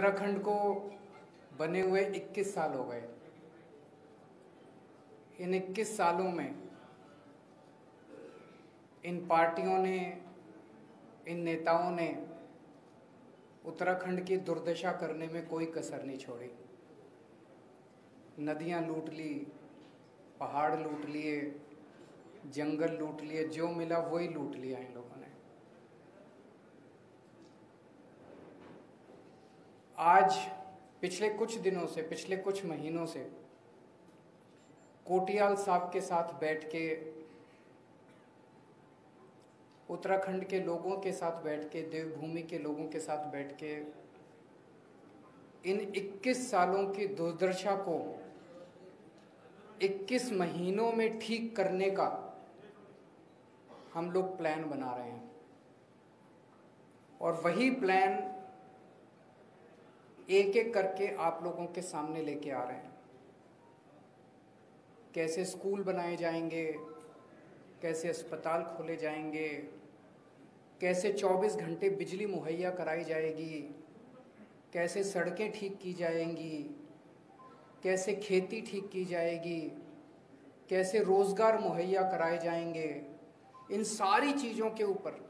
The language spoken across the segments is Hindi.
उत्तराखंड को बने हुए 21 साल हो गए। इन 21 सालों में इन पार्टियों ने, इन नेताओं ने उत्तराखंड की दुर्दशा करने में कोई कसर नहीं छोड़ी। नदियां लूट ली, पहाड़ लूट लिए, जंगल लूट लिए, जो मिला वही लूट लिया इन लोगों ने। आज पिछले कुछ दिनों से, पिछले कुछ महीनों से कोटियाल साहब के साथ बैठ के, उत्तराखंड के लोगों के साथ बैठ के, देवभूमि के लोगों के साथ बैठ के इन 21 सालों की दुर्दशा को 21 महीनों में ठीक करने का हम लोग प्लान बना रहे हैं। और वही प्लान एक एक करके आप लोगों के सामने लेके आ रहे हैं। कैसे स्कूल बनाए जाएंगे, कैसे अस्पताल खोले जाएंगे, कैसे 24 घंटे बिजली मुहैया कराई जाएगी, कैसे सड़कें ठीक की जाएंगी, कैसे खेती ठीक की जाएगी, कैसे रोज़गार मुहैया कराए जाएंगे। इन सारी चीज़ों के ऊपर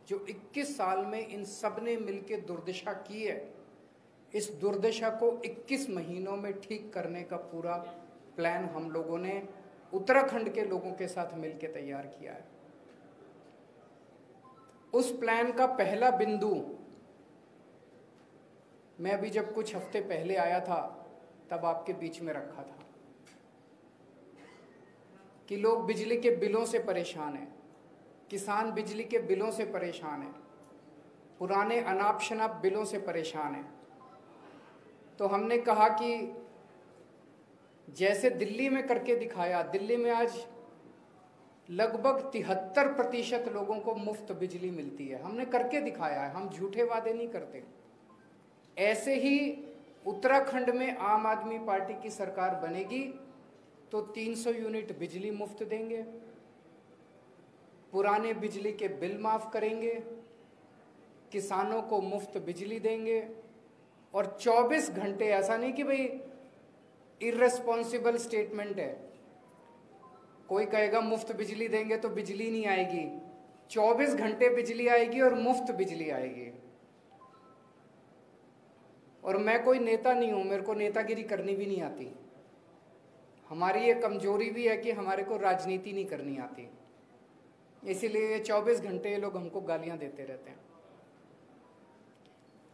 जो 21 साल में इन सब ने मिलकर दुर्दशा की है, इस दुर्दशा को 21 महीनों में ठीक करने का पूरा प्लान हम लोगों ने उत्तराखंड के लोगों के साथ मिलकर तैयार किया है। उस प्लान का पहला बिंदु मैं अभी जब कुछ हफ्ते पहले आया था तब आपके बीच में रखा था कि लोग बिजली के बिलों से परेशान हैं, किसान बिजली के बिलों से परेशान हैं, पुराने अनाप शनाप बिलों से परेशान हैं। तो हमने कहा कि जैसे दिल्ली में करके दिखाया, दिल्ली में आज लगभग 73% लोगों को मुफ्त बिजली मिलती है। हमने करके दिखाया है, हम झूठे वादे नहीं करते। ऐसे ही उत्तराखंड में आम आदमी पार्टी की सरकार बनेगी तो 300 यूनिट बिजली मुफ्त देंगे, पुराने बिजली के बिल माफ करेंगे, किसानों को मुफ्त बिजली देंगे और 24 घंटे, ऐसा नहीं कि भाई इर्रेस्पॉन्सिबल स्टेटमेंट है, कोई कहेगा मुफ्त बिजली देंगे तो बिजली नहीं आएगी। 24 घंटे बिजली आएगी और मुफ्त बिजली आएगी। और मैं कोई नेता नहीं हूं, मेरे को नेतागिरी करनी भी नहीं आती। हमारी ये कमजोरी भी है कि हमारे को राजनीति नहीं करनी आती, इसीलिए 24 घंटे ये लोग हमको गालियां देते रहते हैं।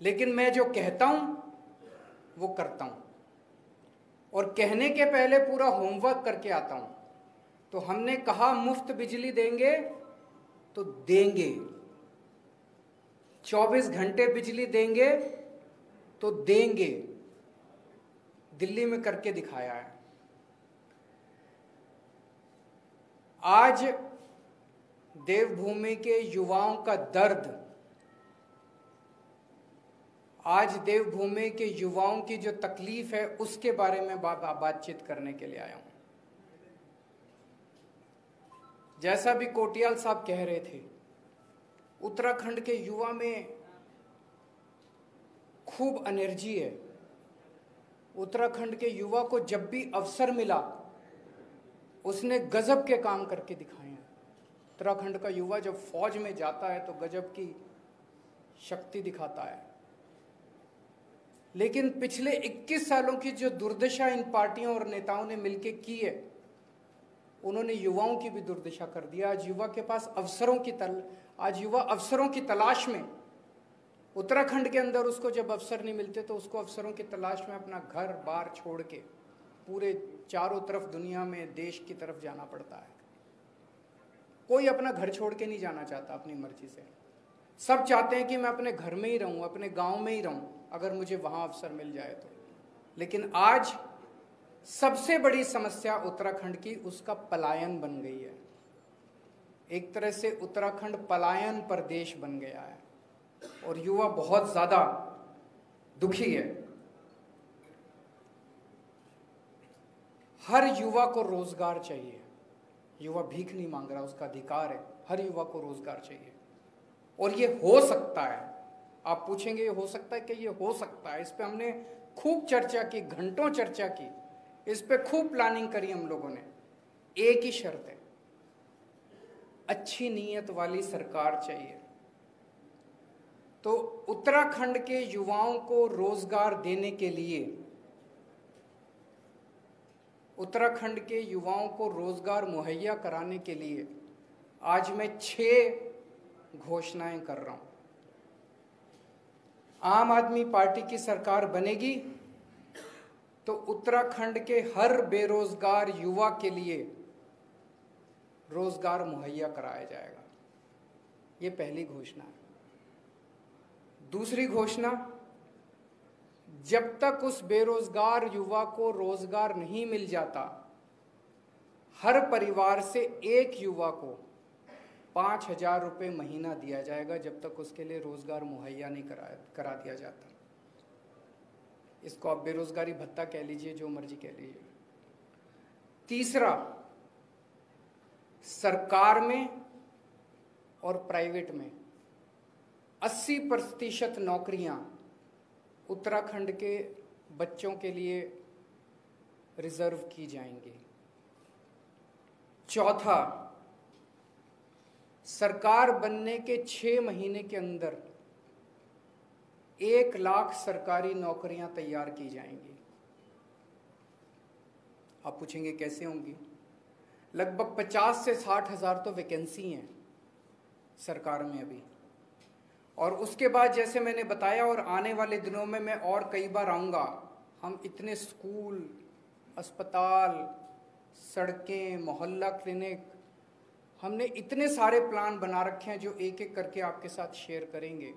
लेकिन मैं जो कहता हूं वो करता हूं और कहने के पहले पूरा होमवर्क करके आता हूं। तो हमने कहा मुफ्त बिजली देंगे तो देंगे, 24 घंटे बिजली देंगे तो देंगे। दिल्ली में करके दिखाया है। आज देवभूमि के युवाओं का दर्द, आज देवभूमि के युवाओं की जो तकलीफ है उसके बारे में बातचीत करने के लिए आया हूं। जैसा भी कोटियाल साहब कह रहे थे, उत्तराखंड के युवा में खूब एनर्जी है। उत्तराखंड के युवा को जब भी अवसर मिला उसने गजब के काम करके दिखाए हैं। उत्तराखंड का युवा जब फौज में जाता है तो गजब की शक्ति दिखाता है। लेकिन पिछले 21 सालों की जो दुर्दशा इन पार्टियों और नेताओं ने मिलकर की है, उन्होंने युवाओं की भी दुर्दशा कर दिया। आज युवा के पास आज युवा अवसरों की तलाश में, उत्तराखंड के अंदर उसको जब अवसर नहीं मिलते तो उसको अवसरों की तलाश में अपना घर बार छोड़ के पूरे चारों तरफ दुनिया में देश की तरफ जाना पड़ता है। कोई अपना घर छोड़ के नहीं जाना चाहता अपनी मर्जी से। सब चाहते हैं कि मैं अपने घर में ही रहूं, अपने गांव में ही रहूं, अगर मुझे वहां अवसर मिल जाए तो। लेकिन आज सबसे बड़ी समस्या उत्तराखंड की उसका पलायन बन गई है। एक तरह से उत्तराखंड पलायन प्रदेश बन गया है और युवा बहुत ज्यादा दुखी है। हर युवा को रोजगार चाहिए। युवा भीख नहीं मांग रहा, उसका अधिकार है। हर युवा को रोजगार चाहिए और ये हो सकता है। आप पूछेंगे ये हो सकता है कि ये हो सकता है। इस पे हमने खूब चर्चा की, घंटों चर्चा की, इस पे खूब प्लानिंग करी हम लोगों ने। एक ही शर्त है, अच्छी नीयत वाली सरकार चाहिए। तो उत्तराखंड के युवाओं को रोजगार देने के लिए, उत्तराखंड के युवाओं को रोजगार मुहैया कराने के लिए आज मैं 6 घोषणाएं कर रहा हूं। आम आदमी पार्टी की सरकार बनेगी तो उत्तराखंड के हर बेरोजगार युवा के लिए रोजगार मुहैया कराया जाएगा। ये पहली घोषणा है। दूसरी घोषणा, जब तक उस बेरोजगार युवा को रोजगार नहीं मिल जाता, हर परिवार से एक युवा को 5,000 रुपये महीना दिया जाएगा जब तक उसके लिए रोजगार मुहैया नहीं करा दिया जाता। इसको आप बेरोजगारी भत्ता कह लीजिए, जो मर्जी कह लीजिए। तीसरा, सरकार में और प्राइवेट में 80% नौकरियां उत्तराखंड के बच्चों के लिए रिजर्व की जाएंगी। चौथा, सरकार बनने के 6 महीने के अंदर 1 लाख सरकारी नौकरियां तैयार की जाएंगी। आप पूछेंगे कैसे होंगी? लगभग 50 से 60 हजार तो वैकेंसी हैं सरकार में अभी। और उसके बाद जैसे मैंने बताया, और आने वाले दिनों में मैं और कई बार आऊँगा, हम इतने स्कूल, अस्पताल, सड़कें, मोहल्ला क्लिनिक, हमने इतने सारे प्लान बना रखे हैं जो एक एक करके आपके साथ शेयर करेंगे।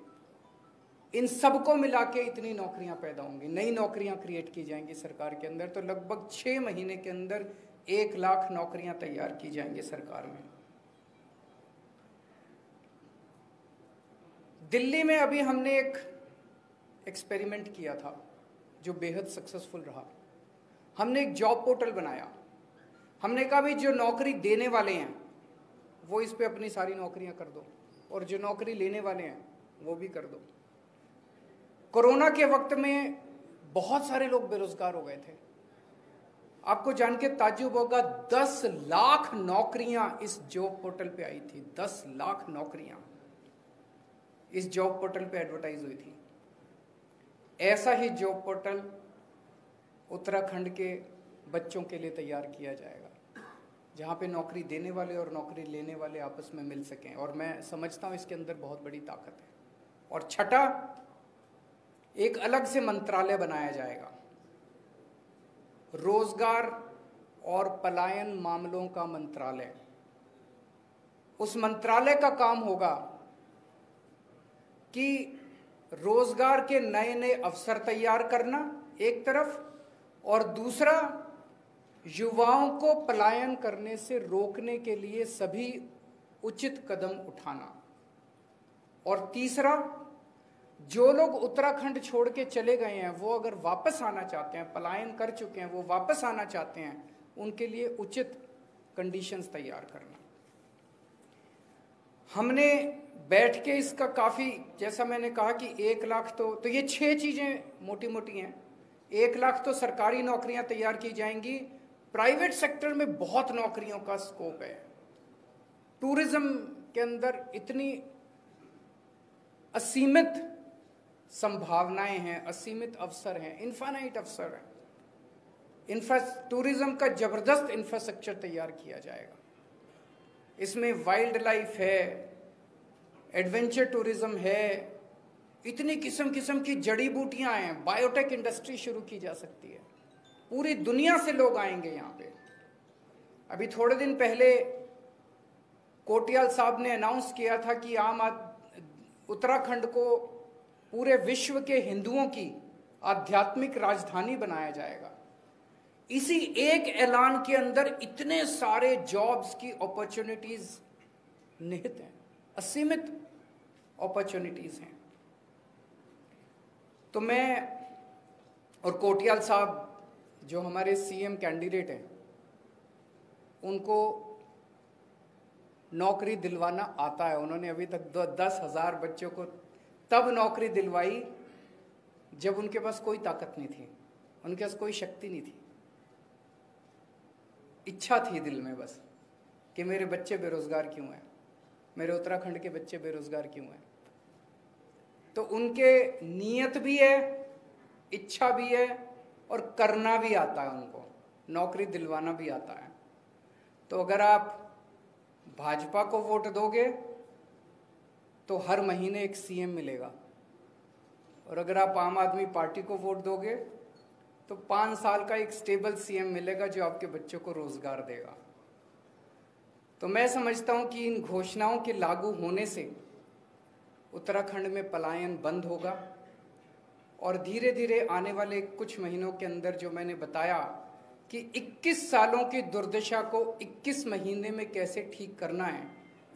इन सबको मिला के इतनी नौकरियां पैदा होंगी, नई नौकरियां क्रिएट की जाएंगी सरकार के अंदर। तो लगभग 6 महीने के अंदर 1 लाख नौकरियां तैयार की जाएंगी सरकार में। दिल्ली में अभी हमने एक एक्सपेरिमेंट किया था जो बेहद सक्सेसफुल रहा। हमने एक जॉब पोर्टल बनाया। हमने कहा भी जो नौकरी देने वाले हैं वो इस पे अपनी सारी नौकरियां कर दो, और जो नौकरी लेने वाले हैं वो भी कर दो। कोरोना के वक्त में बहुत सारे लोग बेरोजगार हो गए थे। आपको जान के ताज्जुब होगा, 10 लाख नौकरियां इस जॉब पोर्टल पे आई थी। 10 लाख नौकरियां इस जॉब पोर्टल पे एडवर्टाइज हुई थी। ऐसा ही जॉब पोर्टल उत्तराखंड के बच्चों के लिए तैयार किया जाएगा, जहाँ पे नौकरी देने वाले और नौकरी लेने वाले आपस में मिल सकें। और मैं समझता हूँ इसके अंदर बहुत बड़ी ताकत है। और छठा, एक अलग से मंत्रालय बनाया जाएगा, रोजगार और पलायन मामलों का मंत्रालय। उस मंत्रालय का काम होगा कि रोजगार के नए नए अवसर तैयार करना एक तरफ, और दूसरा युवाओं को पलायन करने से रोकने के लिए सभी उचित कदम उठाना, और तीसरा, जो लोग उत्तराखंड छोड़ के चले गए हैं वो अगर वापस आना चाहते हैं, पलायन कर चुके हैं, वो वापस आना चाहते हैं, उनके लिए उचित कंडीशंस तैयार करना। हमने बैठ के इसका काफ़ी, जैसा मैंने कहा कि 1 लाख तो ये 6 चीज़ें मोटी मोटी हैं। 1 लाख तो सरकारी नौकरियां तैयार की जाएंगी। प्राइवेट सेक्टर में बहुत नौकरियों का स्कोप है। टूरिज्म के अंदर इतनी असीमित संभावनाएं हैं, असीमित अवसर हैं, इनफाइनाइट अवसर हैं। टूरिज्म का जबरदस्त इंफ्रास्ट्रक्चर तैयार किया जाएगा। इसमें वाइल्ड लाइफ है, एडवेंचर टूरिज्म है, इतनी किस्म किस्म की जड़ी बूटियां हैं, बायोटेक इंडस्ट्री शुरू की जा सकती है। पूरी दुनिया से लोग आएंगे यहाँ पे। अभी थोड़े दिन पहले कोटियाल साहब ने अनाउंस किया था कि उत्तराखंड को पूरे विश्व के हिंदुओं की आध्यात्मिक राजधानी बनाया जाएगा। इसी एक ऐलान के अंदर इतने सारे जॉब्स की अपॉर्चुनिटीज निहित हैं, असीमित अपॉर्चुनिटीज हैं। तो मैं और कोटियाल साहब जो हमारे सीएम कैंडिडेट हैं, उनको नौकरी दिलवाना आता है। उन्होंने अभी तक 10,000 बच्चों को तब नौकरी दिलवाई जब उनके पास कोई ताकत नहीं थी, उनके पास कोई शक्ति नहीं थी। इच्छा थी दिल में बस कि मेरे बच्चे बेरोजगार क्यों हैं, मेरे उत्तराखंड के बच्चे बेरोजगार क्यों हैं। तो उनके नीयत भी है, इच्छा भी है और करना भी आता है, उनको नौकरी दिलवाना भी आता है। तो अगर आप भाजपा को वोट दोगे तो हर महीने एक सीएम मिलेगा, और अगर आप आम आदमी पार्टी को वोट दोगे तो 5 साल का एक स्टेबल सीएम मिलेगा जो आपके बच्चों को रोजगार देगा। तो मैं समझता हूं कि इन घोषणाओं के लागू होने से उत्तराखंड में पलायन बंद होगा, और धीरे धीरे आने वाले कुछ महीनों के अंदर जो मैंने बताया कि 21 सालों की दुर्दशा को 21 महीने में कैसे ठीक करना है,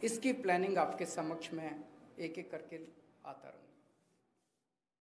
इसकी प्लानिंग आपके समक्ष में एक एक करके आता रहूँगा।